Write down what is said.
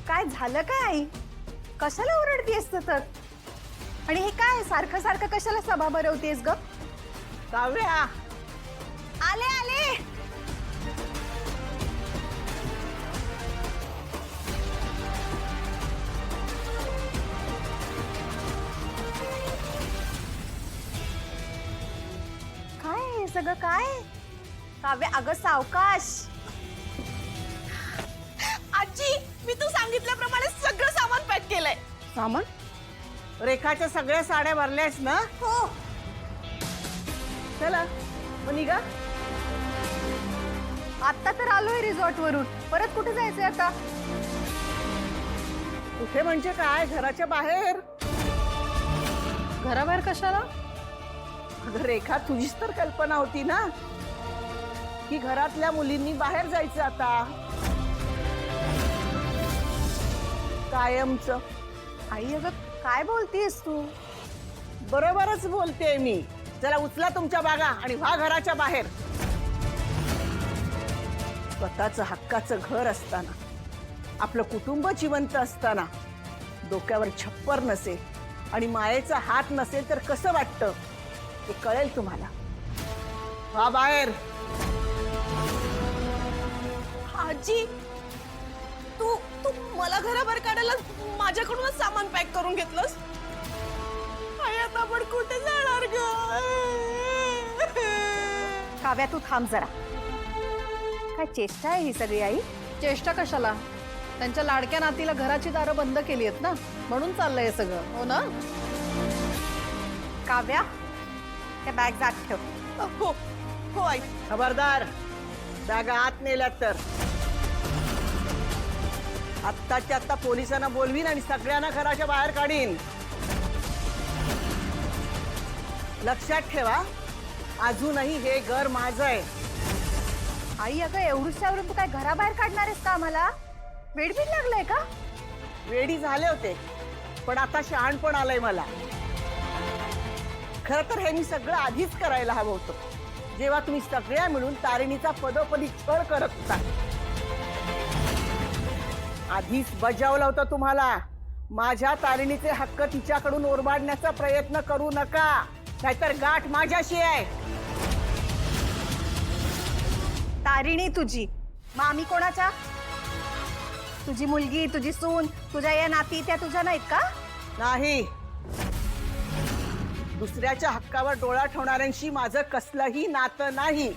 काय झालं काय आई? कशाला ओरडतीयस सतत? आणि हे काय सारखं सारखं कशाला सभा भरवतेस ग? काव्या, आले आले. काय हे सगळं काय? काव्य अगं सावकाश. आजी, मी तू सांगितल्याप्रमाणे सगळं सामान पॅक केलंय. सामान? रेखाच्या सगळ्या साड्या भरल्यास ना? हो. चला मग निघा. आता तर आलोय रिसॉर्ट वरून. परत कुठे जायचंय आता? कुठे म्हणजे काय? घराच्या बाहेर. घराबाहेर कशाला? अगं रेखा, तुझीच तर कल्पना होती ना की घरातल्या मुलींनी बाहेर जायचं आता कायमच. आई अगं काय बोलतीयस तू? बरोबरच बोलते मी. चला उचला तुमच्या बागा आणि व्हा घराच्या बाहेर. स्वतःचं हक्काचं घर असताना, आपलं कुटुंब जिवंत असताना, डोक्यावर छप्पर नसेल आणि मायेचा हात नसेल तर कसं वाटतं ते कळेल तुम्हाला. व्हा बाहेर. आजी, तू तू मला घराबाहेर काढायला माझ्याकडूनच सामान पॅक करून घेतलंस. आई, आता आपण कुठे जाणार ग? काव्या तू थांब जरा. काय चेष्टा आहे ही सगळी आई? चेष्टा कशाला? त्यांच्या लाडक्या नातीला घराची दारं बंद केली आहेत ना, म्हणून चाललंय हे सगळं. हो ना? काव्या त्या बॅग आत ठेव. हो हो आई. खबरदार, बॅगा आत नेल्यात तर आत्ताच्या आत्ता पोलिसांना बोलवीन आणि सगळ्यांना घराच्या बाहेर काढीन. लक्षात ठेवा, अजूनही हे घर माझं आहे. आई अगं एवढ्यावरून तू काय घराबाहेर काढणार आहेस का आम्हाला? वेडबीड लागलंय का? वेडी झाले होते, पण आता शहाणपण आलंय मला. खरं तर हे मी सगळं आधीच करायला हवं होतं, जेव्हा तुम्ही सगळ्या मिळून तारिणीचा पदोपदी छळ करत होता. आधीच बजावलं होतं तुम्हाला. माझ्या तारिणीचे हक्क तिच्याकडून ओरबाडण्याचा प्रयत्न करू नका, नाहीतर गाठ माझ्याशी आहे. तारिणी तुझी, मग आम्ही कोणाच्या? तुझी मुलगी, तुझी सून, तुझ्या या नाती त्या तुझ्या नाहीत का? नाही. दुसऱ्याच्या हक्कावर डोळा ठेवणाऱ्यांशी माझं कसलंही नातं नाही.